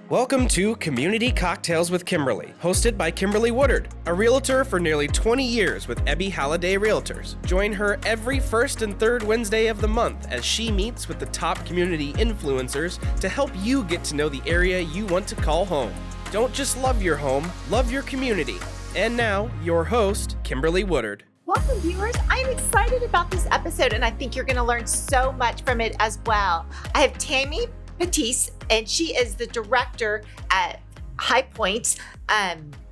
Welcome to Community Cocktails with Kimberly, hosted by Kimberly Woodard, a realtor for nearly 20 years with Ebby Halliday Realtors. Join her every first and third Wednesday of the month as she meets with the top community influencers to help you get to know the area you want to call home. Don't just love your home, love your community. And now, your host, Kimberly Woodard. Welcome, viewers. I'm excited about this episode, and I think you're going to learn so much from it as well. I have Tammy Patys, and she is the director at High Point's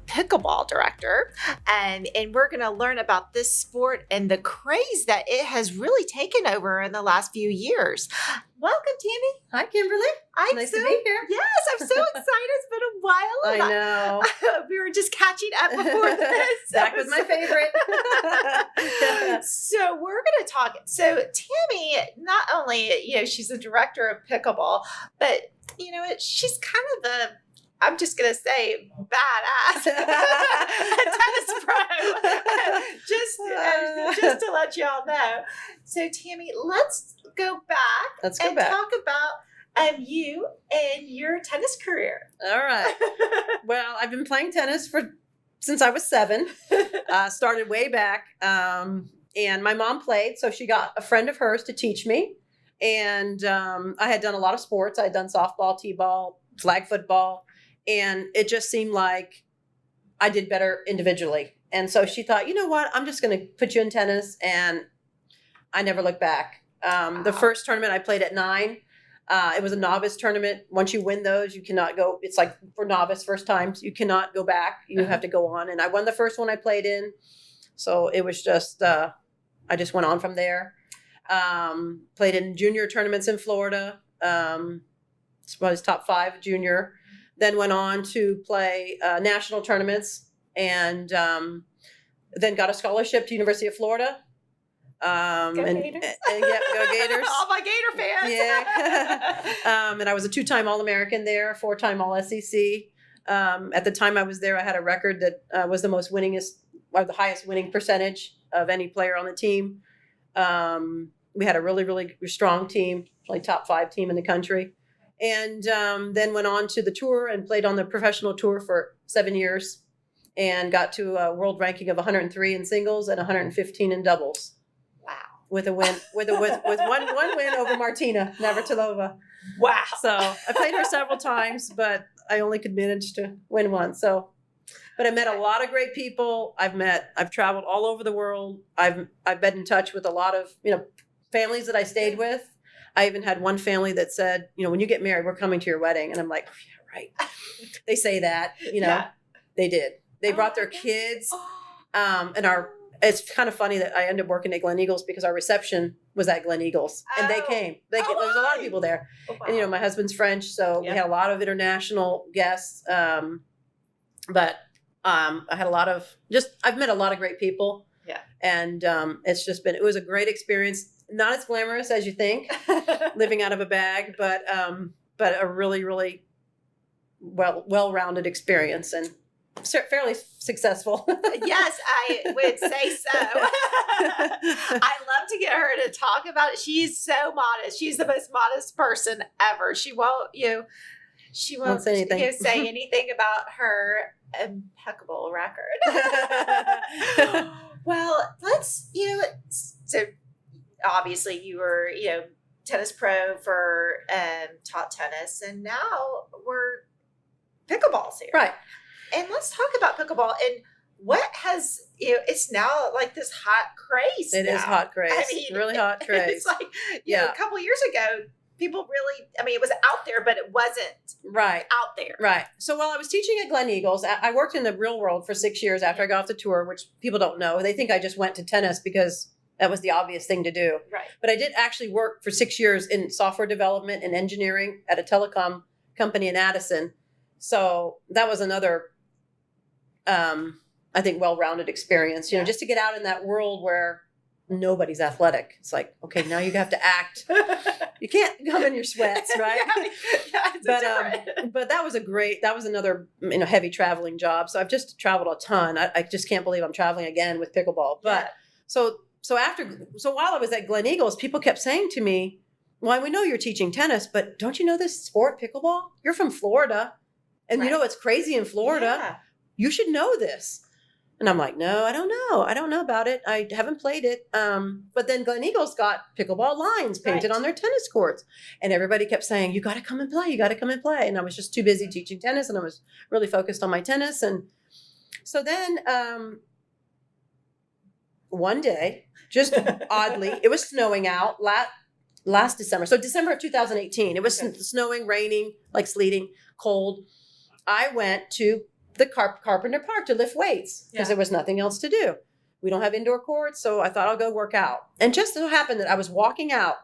Pickleball Director, and we're going to learn about this sport and the craze that it has really taken over in the last few years. Welcome, Tammy. Hi, Kimberly. Nice to be here. Yes, I'm so excited. It's been a while. I know. We were just catching up before this. Back with my favorite. So we're going to talk. So Tammy, not only, she's the director of pickleball, but, she's kind of I'm just going to say badass tennis pro. just to let y'all know. So Tammy, let's go back and talk about you and your tennis career. All right. Well, I've been playing tennis since I was 7. Started way back. And my mom played, so she got a friend of hers to teach me. And I had done a lot of sports. I had done softball, t-ball, flag football. And it just seemed like I did better individually. And so she thought, you know what, I'm just going to put you in tennis. And I never looked back. The first tournament I played at 9, it was a novice tournament. Once you win those, you cannot go. It's like for novice first times, you cannot go back. You have to go on. And I won the first one I played in. So it was just, I just went on from there. Played in junior tournaments in Florida. Was top 5 junior. Then went on to play national tournaments and then got a scholarship to University of Florida. Go Gators. Go Gators. All my Gator fans. Yeah. And I was a 2-time All-American there, 4-time All-SEC. At the time I was there, I had a record that was the most winningest, or the highest winning percentage of any player on the team. We had a really, really strong team, like top 5 team in the country. And then went on to the tour and played on the professional tour for 7 years and got to a world ranking of 103 in singles and 115 in doubles. Wow. With a win, with one win over Martina Navratilova. Wow. So I played her several times, but I only could manage to win one. So, but I met a lot of great people. I've traveled all over the world. I've been in touch with a lot of, families that I stayed with. I even had one family that said, when you get married, we're coming to your wedding. And I'm like, oh, yeah, right. They say that, Yeah. They did. They brought their kids. It's kind of funny that I ended up working at Glen Eagles because our reception was at Glen Eagles. And they came. There was a lot of people there. Oh, wow. And, my husband's French. So we had a lot of international guests. But I had I've met a lot of great people. Yeah. And it was a great experience. Not as glamorous as you think, living out of a bag, but a really, really well-rounded experience and fairly successful. Yes, I would say so. I love to get her to talk about it. She's so modest. She's the most modest person ever. She won't say anything. Say anything about her impeccable record. Well, let's so. Obviously, you were, tennis pro for taught tennis, and now we're pickleballs here. Right. And let's talk about pickleball and what has, it's now like this hot craze. It is hot craze. I mean, really hot craze. It's like, a couple of years ago, people really, it was out there, but it wasn't out there. Right. So while I was teaching at Glen Eagles, I worked in the real world for 6 years after I got off the tour, which people don't know. They think I just went to tennis because that was the obvious thing to do. Right. But I did actually work for 6 years in software development and engineering at a telecom company in Addison. So that was another, I think, well-rounded experience, just to get out in that world where nobody's athletic. It's like, okay, now you have to act. You can't come in your sweats, right? But that was another, heavy traveling job. So I've just traveled a ton. I just can't believe I'm traveling again with pickleball. But so while I was at Glen Eagles, people kept saying to me, well, we know you're teaching tennis, but don't you know this sport, pickleball? You're from Florida. And you know, it's crazy in Florida. Yeah. You should know this. And I'm like, no, I don't know. I don't know about it. I haven't played it. But then Glen Eagles got pickleball lines painted on their tennis courts. And everybody kept saying, you got to come and play. You got to come and play. And I was just too busy teaching tennis. And I was really focused on my tennis. And so then one day, just oddly, it was snowing out last December. So December of 2018, it was snowing, raining, like sleeting, cold. I went to the Carpenter Park to lift weights because there was nothing else to do. We don't have indoor courts, so I thought I'll go work out. And just so happened that I was walking out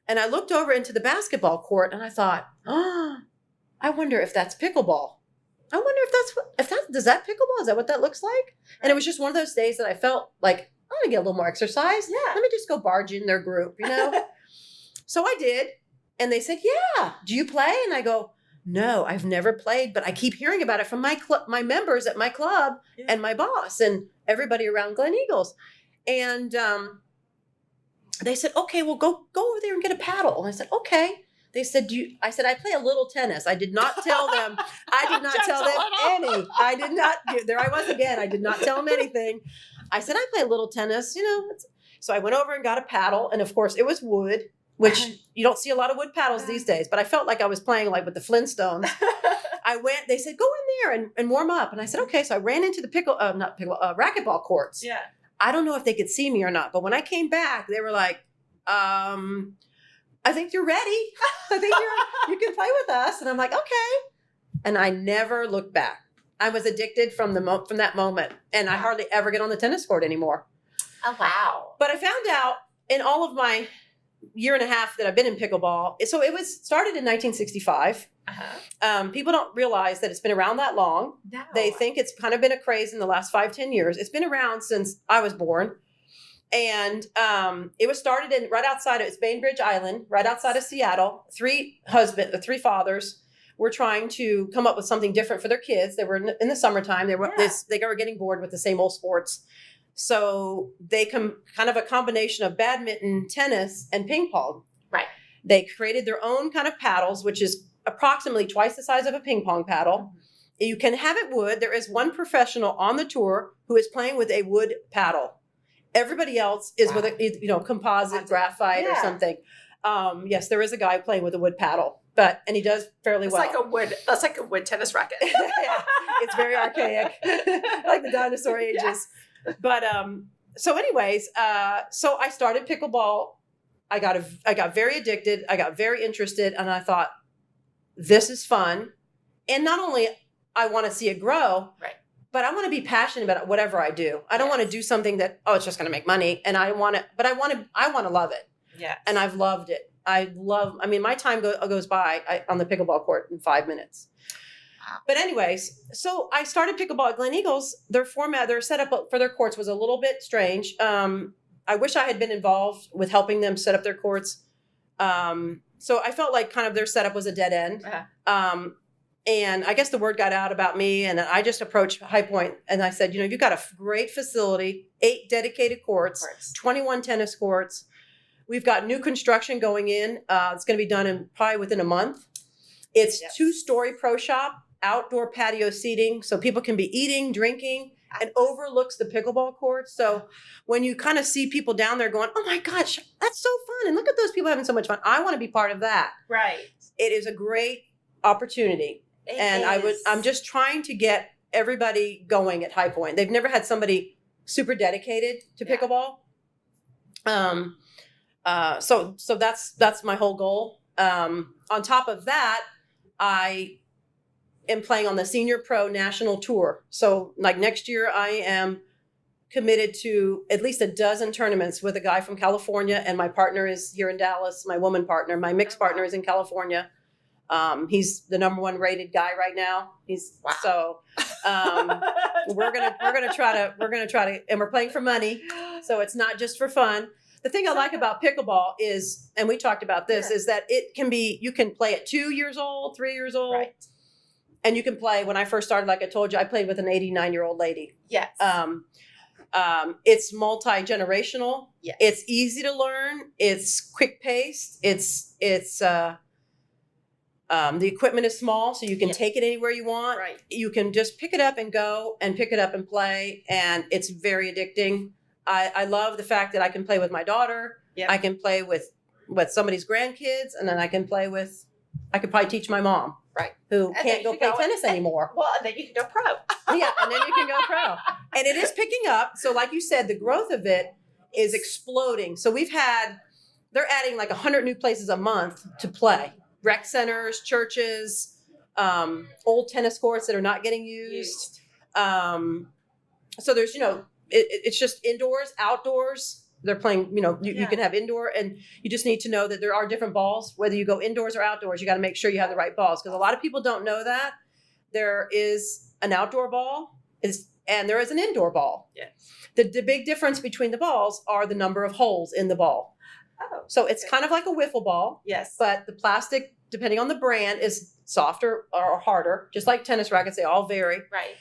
and I looked over into the basketball court and I thought, I wonder if that's pickleball. I wonder does that pickleball? Is that what that looks like? And it was just one of those days that I felt like I want to get a little more exercise. Yeah. Let me just go barge in their group, you know? So I did. And they said, yeah, do you play? And I go, no, I've never played, but I keep hearing about it from my members at my club and my boss and everybody around Glen Eagles. And they said, okay, well, go over there and get a paddle. And I said, okay. They said, I said, I play a little tennis. I did not tell them. I did not tell them any. I did not. There I was again. I did not tell them anything. I said, I play a little tennis, you know. So I went over and got a paddle. And of course, it was wood, which you don't see a lot of wood paddles these days. But I felt like I was playing like with the Flintstones. They said, go in there and warm up. And I said, okay. So I ran into the racquetball courts. Yeah. I don't know if they could see me or not. But when I came back, they were like, I think you're ready. I think you can play with us. And I'm like, okay. And I never looked back. I was addicted from that moment. And I hardly ever get on the tennis court anymore. Oh, wow. But I found out in all of my year and a half that I've been in pickleball. So it was started in 1965. People don't realize that it's been around that long. No. They think it's kind of been a craze in the last 5-10 years. It's been around since I was born. And it was started right outside of Bainbridge Island, right outside of Seattle. Three fathers were trying to come up with something different for their kids. They were in the summertime. They were getting bored with the same old sports. So they kind of a combination of badminton, tennis, and ping pong. Right. They created their own kind of paddles, which is approximately twice the size of a ping pong paddle. Mm-hmm. You can have it wood. There is one professional on the tour who is playing with a wood paddle. Everybody else is with a composite graphite or something. Yes, there is a guy playing with a wood paddle, and he does fairly well. That's like a wood tennis racket. Yeah, it's very archaic, like the dinosaur ages. Yeah. But so anyways, so I started pickleball. I got very addicted. I got very interested, and I thought, this is fun. And not only I want to see it grow, right, but I want to be passionate about whatever I do. I don't want to do something that, it's just going to make money. And I want to love it. Yeah. And I've loved it. My time goes by on the pickleball court in 5 minutes. Wow. But anyways, so I started pickleball at Glen Eagles. Their setup for their courts was a little bit strange. I wish I had been involved with helping them set up their courts. So I felt like kind of their setup was a dead end. Uh-huh. And I guess the word got out about me, and I just approached High Point and I said, you've got a great facility, 8 dedicated courts, 21 tennis courts. We've got new construction going in. It's going to be done probably within a month. It's 2-story pro shop, outdoor patio seating, so people can be eating, drinking, and overlooks the pickleball courts. So when you kind of see people down there going, oh my gosh, that's so fun. And look at those people having so much fun. I want to be part of that. Right. It is a great opportunity. I'm just trying to get everybody going at High Point. They've never had somebody super dedicated to pickleball. So that's my whole goal. On top of that, I am playing on the Senior Pro National Tour. So like next year, I am committed to at least a dozen tournaments with a guy from California, and my partner is here in Dallas. My woman partner, my mixed partner is in California. He's the number 1 rated guy right now. So we're gonna try to, and we're playing for money, so it's not just for fun. The thing I like about pickleball is, and we talked about this, is that you can play at 2 years old, 3 years old, right, and you can play. When I first started, like I told you, I played with an 89-year-old lady. Yes. It's multi-generational. Yes. It's easy to learn. It's quick paced. The equipment is small, so you can take it anywhere you want. Right. You can just pick it up and go and pick it up and play, and it's very addicting. I love the fact that I can play with my daughter. Yep. I can play with somebody's grandkids, and then I could probably teach my mom, Right. who And can't go play tennis anymore. Well, and then you can go pro. Yeah, and then you can go pro. And it is picking up. So like you said, the growth of it is exploding. So they're adding like 100 new places a month to play. Rec centers, churches, old tennis courts that are not getting used. So there's, it's just indoors, outdoors. They're playing, you can have indoor, and you just need to know that there are different balls. Whether you go indoors or outdoors, you got to make sure you have the right balls, because a lot of people don't know that there is an outdoor ball and there is an indoor ball. Yes. The big difference between the balls are the number of holes in the ball. Oh, so it's kind of like a wiffle ball. Yes. But the plastic, depending on the brand, is softer or harder, just like tennis rackets. They all vary. Right.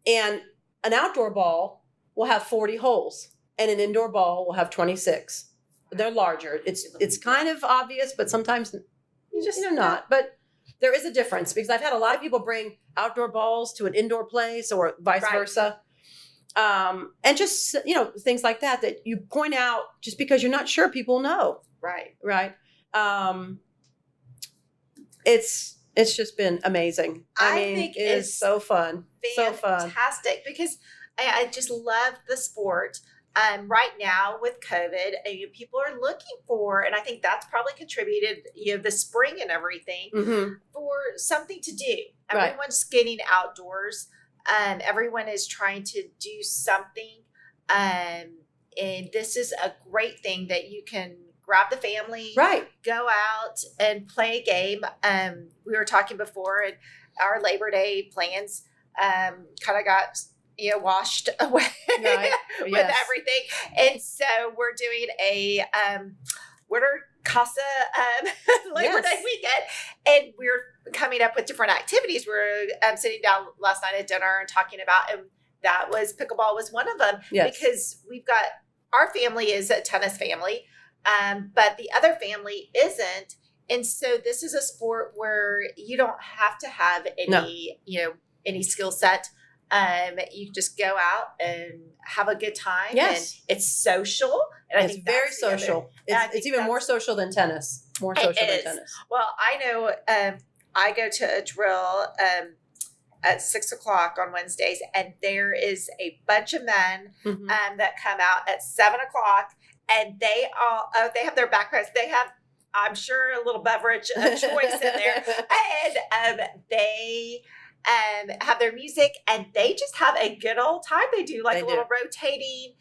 And an outdoor ball will have 40 holes, and an indoor ball will have 26. They're larger. It's kind of obvious, but sometimes not. But there is a difference, because I've had a lot of people bring outdoor balls to an indoor place or vice versa. And just, things like that you point out just because you're not sure people know. Right. Right. It's just been amazing. I mean, think it is so fun. So fun. Fantastic, because I just love the sport. Right now with COVID, people are looking for, and I think that's probably contributed, the spring and everything, for something to do. Right. Everyone's getting outdoors. Everyone is trying to do something. And this is a great thing that you can grab the family, right, go out and play a game. We were talking before, and our Labor Day plans kind of got washed away with everything. And so we're doing a Winter Casa Labor Day weekend, and we're coming up with different activities. We're sitting down last night at dinner and talking about, and that was pickleball was one of them, because we've got, our family is a tennis family, but the other family isn't. And so this is a sport where you don't have to have any, any skill set. You just go out and have a good time. Yes. And it's social. And I think very social. It's even more social than tennis. More social than tennis. Well, I know I go to a drill at 6:00 on Wednesdays, and there is a bunch of men that come out at 7:00, and they have their backpacks. They have, I'm sure, a little beverage of choice in there, and they have their music, and they just have a good old time. They do a little rotating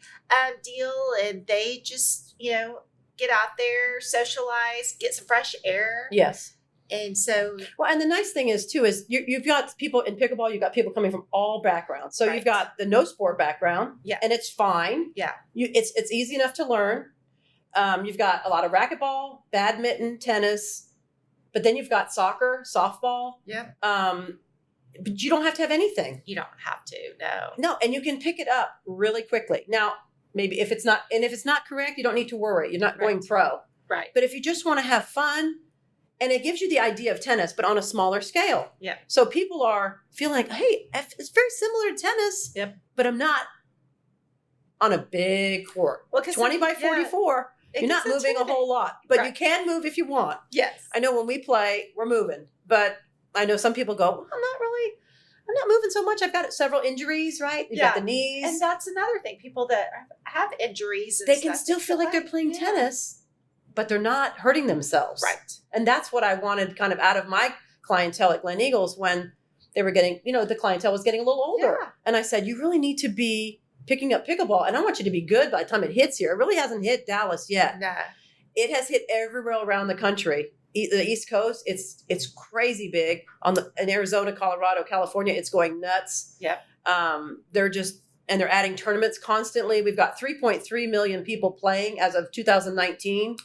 deal, and they just get out there, socialize, get some fresh air. Yes. And so, well, and the nice thing is too, is you've got people in pickleball, you've got people coming from all backgrounds. So you've got the no sport background, and it's fine. Yeah. It's easy enough to learn. You've got a lot of racquetball, badminton, tennis, but then you've got soccer, softball. Yeah. But you don't have to have anything. You don't have to, no. No, and you can pick it up really quickly. Now, maybe if it's not correct, you don't need to worry. You're not going pro. Right. But if you just want to have fun, and it gives you the idea of tennis, but on a smaller scale. Yeah. So people feel like, hey, it's very similar to tennis. Yep. But I'm not on a big court. Well, 20 by 44. You're not moving a whole lot, but you can move if you want. Yes. I know when we play, we're moving, but I know some people go, I'm not moving so much. I've got several injuries, right? You've got the knees. And that's another thing. People that have injuries, they can still feel like they're playing tennis, but they're not hurting themselves. Right. And that's what I wanted kind of out of my clientele at Glen Eagles, when they were getting, the clientele was getting a little older. Yeah. And I said, you really need to be picking up pickleball. And I want you to be good by the time it hits here. It really hasn't hit Dallas yet. No. It has hit everywhere around the country. The East Coast, it's crazy big. In Arizona, Colorado, California, it's going nuts. Yep. They're adding tournaments constantly. We've got 3.3 million people playing as of 2019.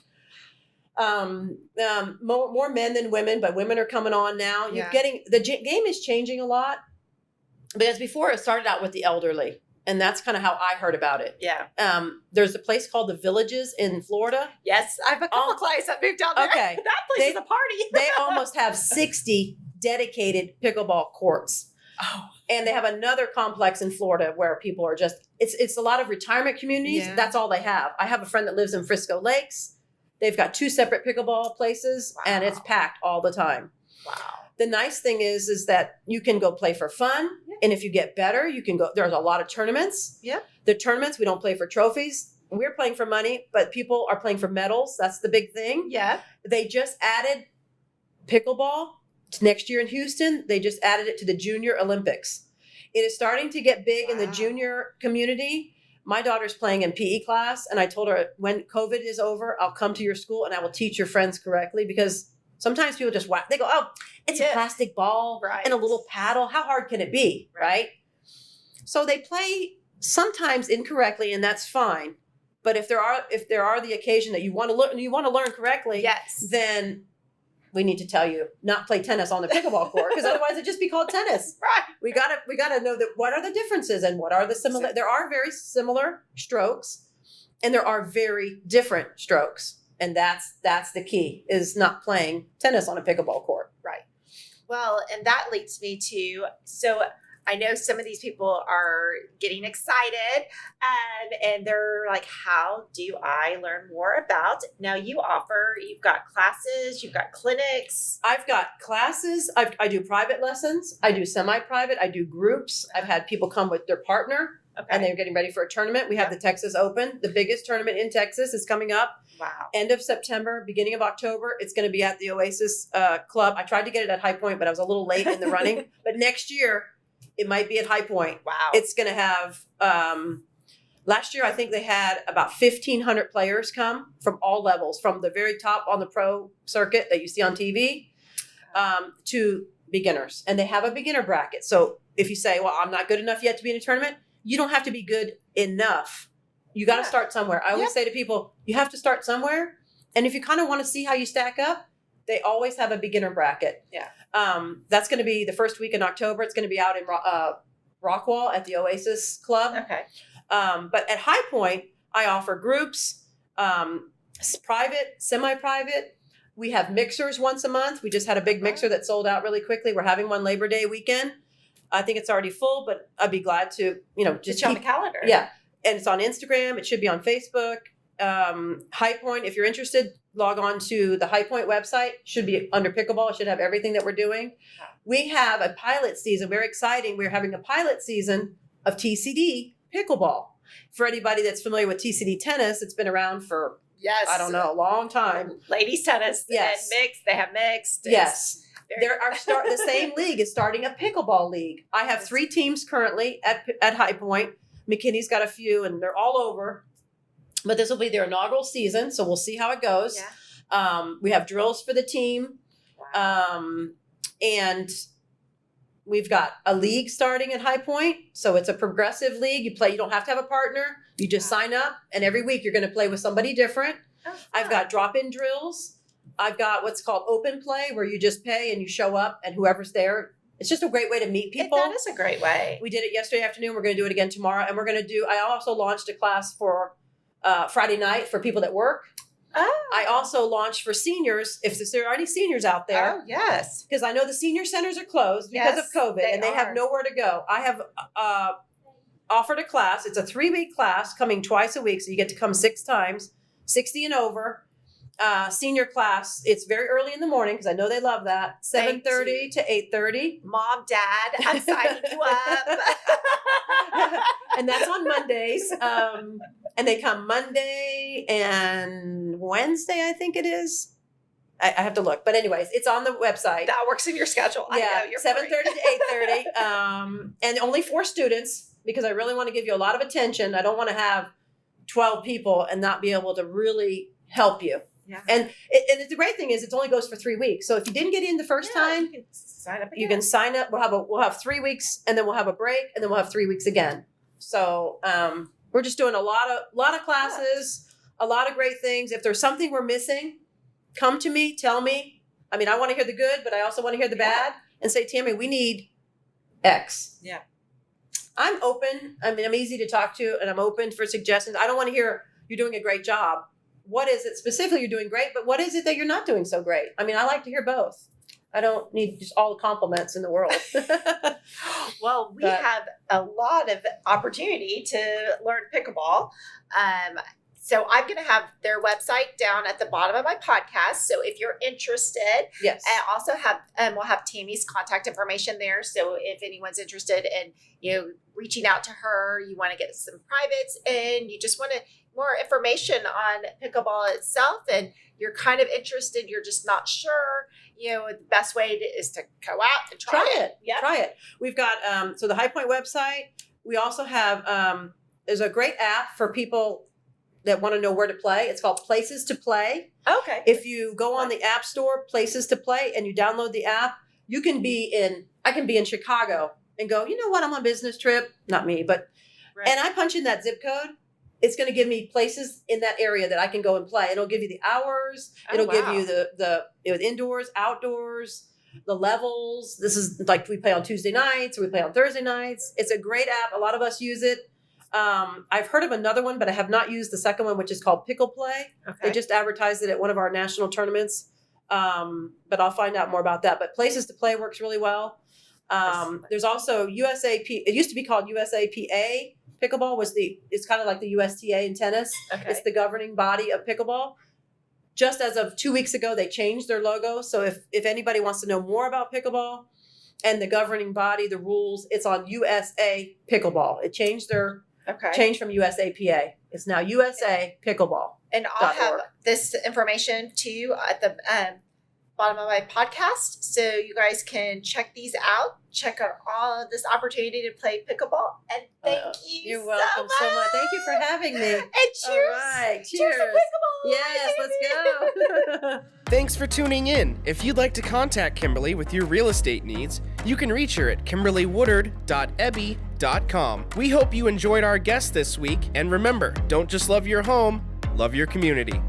More men than women, but women are coming on now. The game is changing a lot, because before it started out with the elderly. And that's kind of how I heard about it. Yeah. There's a place called the Villages in Florida. Yes, I have a couple clients that moved down there. Okay. That place is a party. They almost have 60 dedicated pickleball courts. Oh. And they have another complex in Florida where people are just, it's a lot of retirement communities. Yeah. That's all they have. I have a friend that lives in Frisco Lakes. They've got 2 separate pickleball places, and it's packed all the time. Wow. The nice thing is that you can go play for fun. Yeah. And if you get better, you can go, there's a lot of tournaments. Yep. The tournaments, we don't play for trophies. We're playing for money, but people are playing for medals. That's the big thing. Yeah. They just added pickleball next year in Houston. They just added it to the Junior Olympics. It is starting to get big in the junior community. My daughter's playing in PE class, and I told her, when COVID is over, I'll come to your school and I will teach your friends correctly, because sometimes people just whack. They go, oh, it's a plastic ball and a little paddle. How hard can it be, right? So they play sometimes incorrectly, and that's fine. But if there are the occasion that you want to learn correctly, yes, then we need to tell you not play tennis on the pickleball court, because otherwise it'd just be called tennis. Right. We gotta know that what are the differences and what are the similar. There are very similar strokes, and there are very different strokes, and that's the key, is not playing tennis on a pickleball court. Right. Well, and that leads me to, so I know some of these people are getting excited, and they're like, how do I learn more about? Now you've got classes, you've got clinics. I've got classes. I do private lessons. I do semi-private. I do groups. I've had people come with their partner, and they're getting ready for a tournament. We have the Texas Open. The biggest tournament in Texas is coming up. Wow. End of September, beginning of October. It's going to be at the Oasis Club. I tried to get it at High Point, but I was a little late in the running. But next year, it might be at High Point. Wow. It's going to have, last year, I think they had about 1,500 players come from all levels, from the very top on the pro circuit that you see on TV to beginners. And they have a beginner bracket. So if you say, well, I'm not good enough yet to be in a tournament, you don't have to be good enough. You got to start somewhere. I always say to people, you have to start somewhere. And if you kind of want to see how you stack up, they always have a beginner bracket. Yeah. That's going to be the first week in October. It's going to be out in Rockwall at the Oasis Club. Okay. But at High Point, I offer groups, private, semi-private. We have mixers once a month. We just had a big mixer that sold out really quickly. We're having one Labor Day weekend. I think it's already full, but I'd be glad to, just on the calendar. Yeah. And it's on Instagram. It should be on Facebook. High Point, if you're interested, log on to the High Point website. Should be under pickleball. It should have everything that we're doing. We have a pilot season. Very exciting. We're having a pilot season of TCD pickleball. For anybody that's familiar with TCD tennis, it's been around for, I don't know, a long time. Ladies tennis. Yes. And mixed. They have mixed. Yes. The same league is starting a pickleball league. I have 3 teams currently at High Point. McKinney's got a few, and they're all over. But this will be their inaugural season, so we'll see how it goes. Yeah. We have drills for the team. Wow. And we've got a league starting at High Point. So it's a progressive league. You don't have to have a partner. You just sign up, and every week you're going to play with somebody different. Oh, I've got drop-in drills. I've got what's called open play, where you just pay and you show up, and whoever's there. It's just a great way to meet people. That is a great way. We did it yesterday afternoon. We're going to do it again tomorrow. And I also launched a class for Friday night for people that work. Oh. I also launched for seniors, if there are any seniors out there. Oh, yes. Because I know the senior centers are closed because of COVID, and they have nowhere to go. I have offered a class. It's a 3-week class coming twice a week, so you get to come 6 times, 60 and over. Senior class, it's very early in the morning because I know they love that. 7:30 to 8:30. Mom, Dad, I'm signing you up. And that's on Mondays. And they come Monday and Wednesday, I think it is. I have to look. But anyways, it's on the website. That works in your schedule. Yeah, I know, you're 7:30 to 8:30. And only 4 students, because I really want to give you a lot of attention. I don't want to have 12 people and not be able to really help you. Yeah. And the great thing is it only goes for 3 weeks. So if you didn't get in the first time, you can sign up again. You can sign up. We'll have 3 weeks, and then we'll have a break, and then we'll have 3 weeks again. So we're just doing a lot of classes, a lot of great things. If there's something we're missing, come to me, tell me. I mean, I want to hear the good, but I also want to hear the bad, and say, Tammy, we need X. Yeah. I'm open. I mean, I'm easy to talk to, and I'm open for suggestions. I don't want to hear you're doing a great job. What is it specifically you're doing great, but what is it that you're not doing so great? I mean, I like to hear both. I don't need just all the compliments in the world. Well, we have a lot of opportunity to learn pickleball. So I'm going to have their website down at the bottom of my podcast. So if you're interested, Yes. and also have we'll have Tammy's contact information there. So if anyone's interested in reaching out to her, you want to get some privates, and you just want more information on pickleball itself, and you're kind of interested, you're just not sure, the best way is to go out and try it. Yeah. Try it. We've got so the High Point website. We also have there's a great app for people that want to know where to play. It's called Places to Play. Okay. If you go on the App Store, Places to Play, and you download the app, I can be in Chicago and go, you know what, I'm on a business trip. Not me, but, and I punch in that zip code. It's going to give me places in that area that I can go and play. It'll give you the hours. It'll give you the indoors, outdoors, the levels. This is like we play on Tuesday nights or we play on Thursday nights. It's a great app. A lot of us use it. I've heard of another one, but I have not used the second one, which is called Pickle Play. Okay. They just advertised it at one of our national tournaments. But I'll find out more about that. But Places to Play works really well. There's also USAP. It used to be called USAPA. Pickleball it's kind of like the USTA in tennis. Okay. It's the governing body of pickleball. Just as of 2 weeks ago, they changed their logo. So if anybody wants to know more about pickleball and the governing body, the rules, it's on USA Pickleball. It changed from USAPA. It's now USA Pickleball. And I'll have this information too at the bottom of my podcast, so you guys can check these out. Check out all of this opportunity to play pickleball. And thank you. You're welcome so much. Thank you for having me. And cheers. All right. Cheers to pickleball. Yes, let's go. Thanks for tuning in. If you'd like to contact Kimberly with your real estate needs, you can reach her at kimberlywoodard.ebby.com. We hope you enjoyed our guest this week, and remember, don't just love your home, love your community.